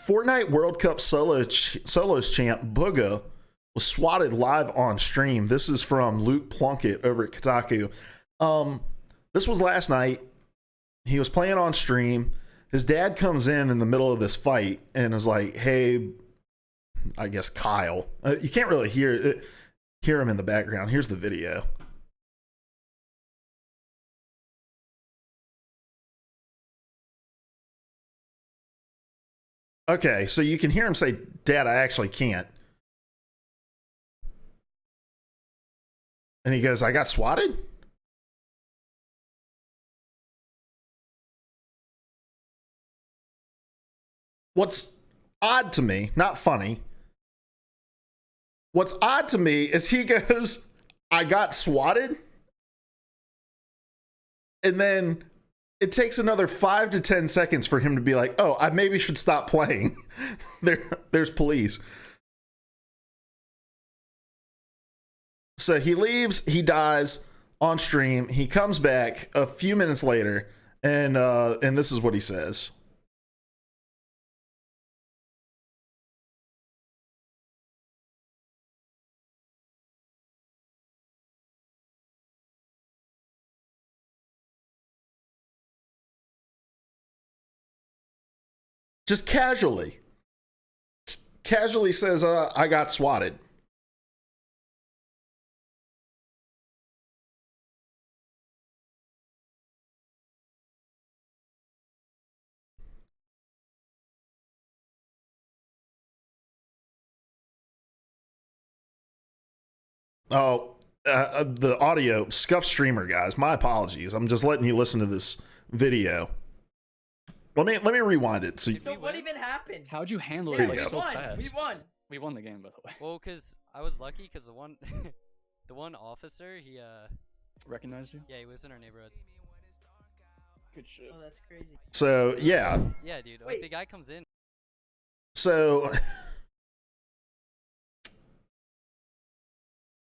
Fortnite World Cup solos champ Bugha was swatted live on stream. This is from Luke Plunkett over at Kotaku. This was last night. He was playing on stream. His dad comes in the middle of this fight and is like, "Hey, I guess Kyle." You can't really hear him in the background. Here's the video. Okay, so you can hear him say, "Dad, I actually can't." And he goes, "I got swatted?" What's odd to me, not funny, what's odd to me is he goes, "I got swatted?" And then it takes another 5 to 10 seconds for him to be like, "Oh, I maybe should stop playing." There's police. So he leaves, he dies on stream. He comes back a few minutes later, and this is what he says. Just casually says, "I got swatted." Oh, the audio scuff streamer, guys. My apologies. I'm just letting you listen to this video. Let me rewind it. So what even happened? How'd you handle Yeah, it like we so won. fast? We won. We won the game, by the way. Well, cause I was lucky, cause the one, the one officer, he Recognized you? yeah, he was in our neighborhood. Good shit. Oh, that's crazy. So yeah. Yeah, dude. Like Wait. the guy comes in. So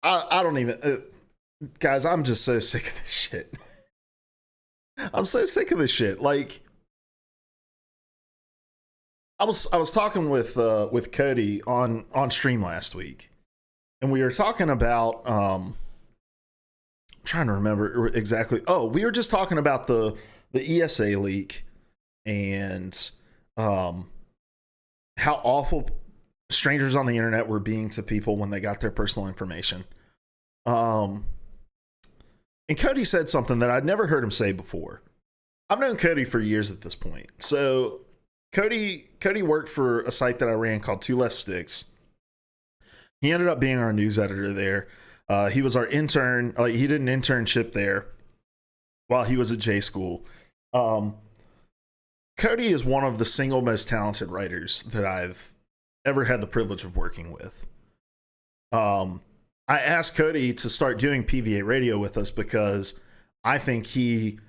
I don't even, guys. I'm just so sick of this shit. I'm so sick of this shit. Like, I was talking with Cody on stream last week, and we were talking about I'm trying to remember exactly. Oh, we were just talking about the ESA leak and how awful strangers on the internet were being to people when they got their personal information. And Cody said something that I'd never heard him say before. I've known Cody for years at this point. So Cody worked for a site that I ran called Two Left Sticks. He ended up being our news editor there. He was our intern. He did an internship there while he was at J School. Cody is one of the single most talented writers that I've ever had the privilege of working with. I asked Cody to start doing PvA radio with us because I think he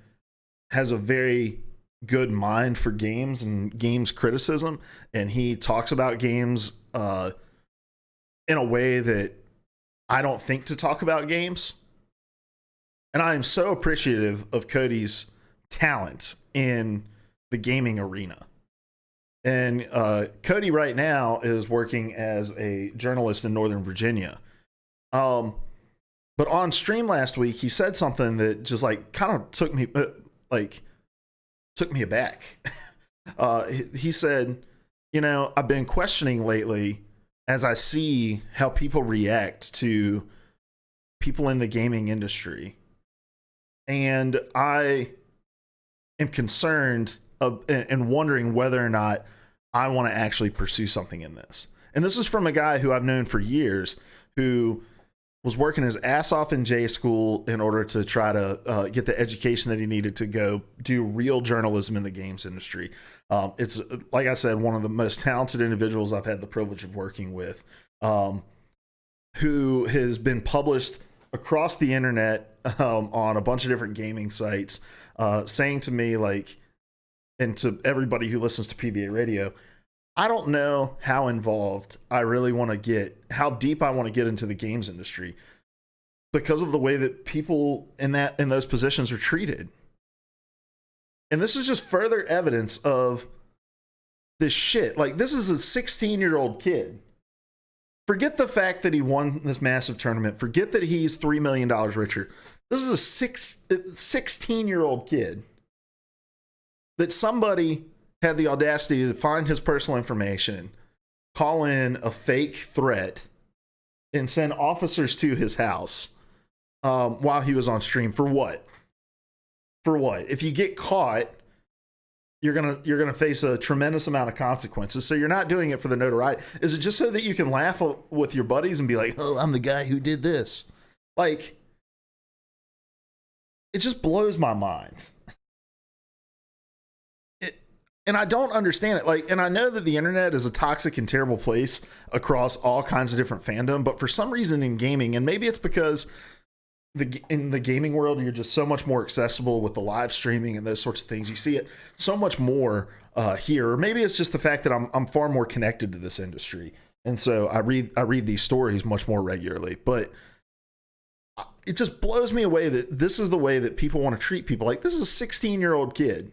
has a very good mind for games and games criticism, and he talks about games in a way that I don't think to talk about games. And I am so appreciative of Cody's talent in the gaming arena. And Cody right now is working as a journalist in Northern Virginia. But on stream last week, he said something that just like kind of took me aback. He said, "I've been questioning lately as I see how people react to people in the gaming industry. And I am concerned and wondering whether or not I want to actually pursue something in this." And this is from a guy who I've known for years, who was working his ass off in J School in order to try to get the education that he needed to go do real journalism in the games industry. It's, like I said, one of the most talented individuals I've had the privilege of working with, who has been published across the internet on a bunch of different gaming sites, saying to me, like, and to everybody who listens to PvA radio, I don't know how involved I really want to get, how deep I want to get into the games industry because of the way that people in those positions are treated. And this is just further evidence of this shit. Like, this is a 16-year-old kid. Forget the fact that he won this massive tournament. Forget that he's $3 million richer. This is a 16-year-old kid that somebody had the audacity to find his personal information, call in a fake threat, and send officers to his house while he was on stream. For what? For what? If you get caught, you're gonna face a tremendous amount of consequences. So you're not doing it for the notoriety. Is it just so that you can laugh with your buddies and be like, "Oh, I'm the guy who did this"? Like, it just blows my mind. And I don't understand it. Like, and I know that the internet is a toxic and terrible place across all kinds of different fandom, but for some reason in gaming, and maybe it's because in the gaming world, you're just so much more accessible with the live streaming and those sorts of things. You see it so much more here. Or maybe it's just the fact that I'm far more connected to this industry, and so I read these stories much more regularly. But it just blows me away that this is the way that people want to treat people. Like, this is a 16-year-old kid.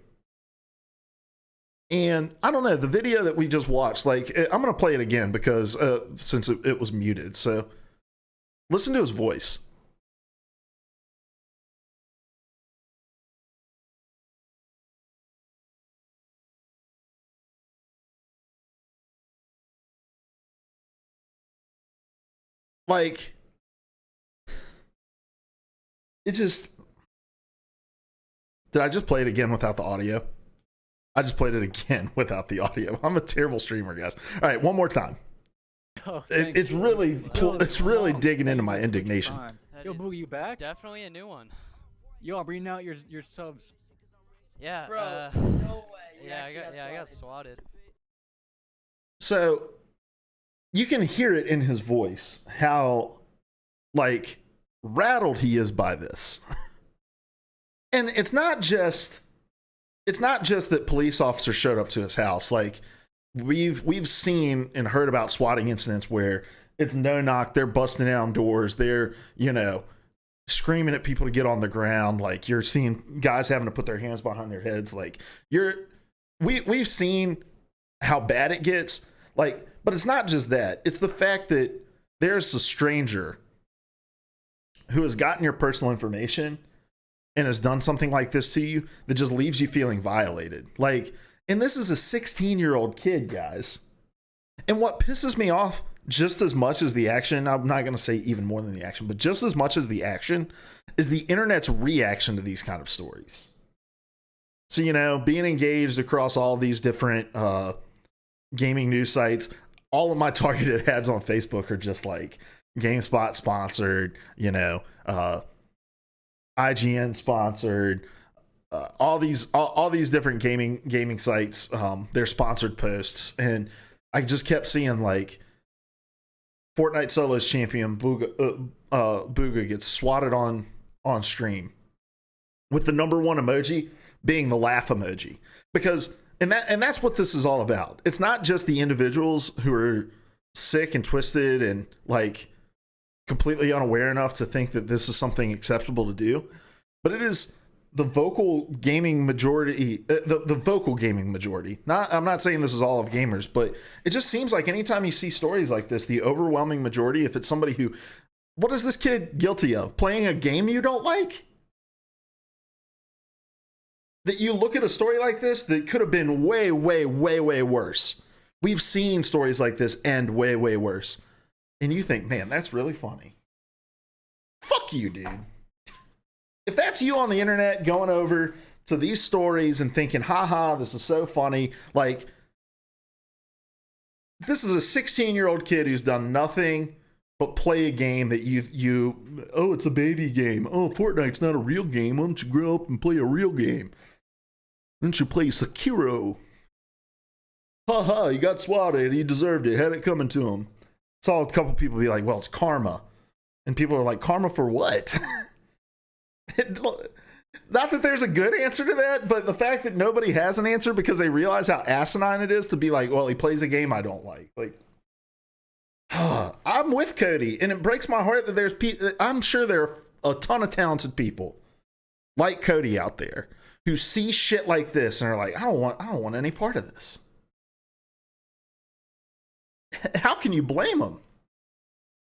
And I don't know, the video that we just watched, like, I'm going to play it again because since it was muted. So listen to his voice. Like, it just... Did I just play it again without the audio? I just played it again without the audio. I'm a terrible streamer, guys. All right, one more time. Oh, It's really digging into my indignation. Yo, Bugha, you back? Definitely a new one. Yo, I'm reading out your subs. Yeah. Bro, no way. I got swatted. So you can hear it in his voice how, like, rattled he is by this. And it's not just that police officers showed up to his house. Like, we've seen and heard about swatting incidents where it's no knock, they're busting down doors, they're, screaming at people to get on the ground. Like, you're seeing guys having to put their hands behind their heads. Like, we've seen how bad it gets. Like, but it's not just that. It's the fact that there's a stranger who has gotten your personal information and has done something like this to you that just leaves you feeling violated. Like, and this is a 16-year-old kid, guys. And what pisses me off just as much as the action, I'm not going to say even more than the action, but just as much as the action, is the internet's reaction to these kind of stories. So, being engaged across all these different gaming news sites, all of my targeted ads on Facebook are just like GameSpot sponsored, IGN sponsored, all these different gaming sites, their sponsored posts, and I just kept seeing, like, Fortnite Solos champion Bugha gets swatted on stream, with the number one emoji being the laugh emoji, because and that's what this is all about. It's not just the individuals who are sick and twisted and, like, completely unaware enough to think that this is something acceptable to do, but it is the vocal gaming majority. The vocal gaming majority. I'm not saying this is all of gamers, but it just seems like anytime you see stories like this, the overwhelming majority, if it's somebody who, what is this kid guilty of? Playing a game you don't like? That you look at a story like this that could have been way, way, way, way worse. We've seen stories like this end way, way worse. And you think, man, that's really funny. Fuck you, dude. If that's you on the internet going over to these stories and thinking, haha, this is so funny. Like, this is a 16-year-old kid who's done nothing but play a game that oh, it's a baby game. Oh, Fortnite's not a real game. Why don't you grow up and play a real game? Why don't you play Sekiro? Haha, he got swatted. He deserved it. Had it coming to him. Saw a couple people be like, well, it's karma. And people are like, karma for what? Not that there's a good answer to that, but the fact that nobody has an answer because they realize how asinine it is to be like, well, he plays a game I don't like. Like, I'm with Cody, and it breaks my heart that I'm sure there are a ton of talented people like Cody out there who see shit like this and are like, I don't want any part of this. how can you blame them?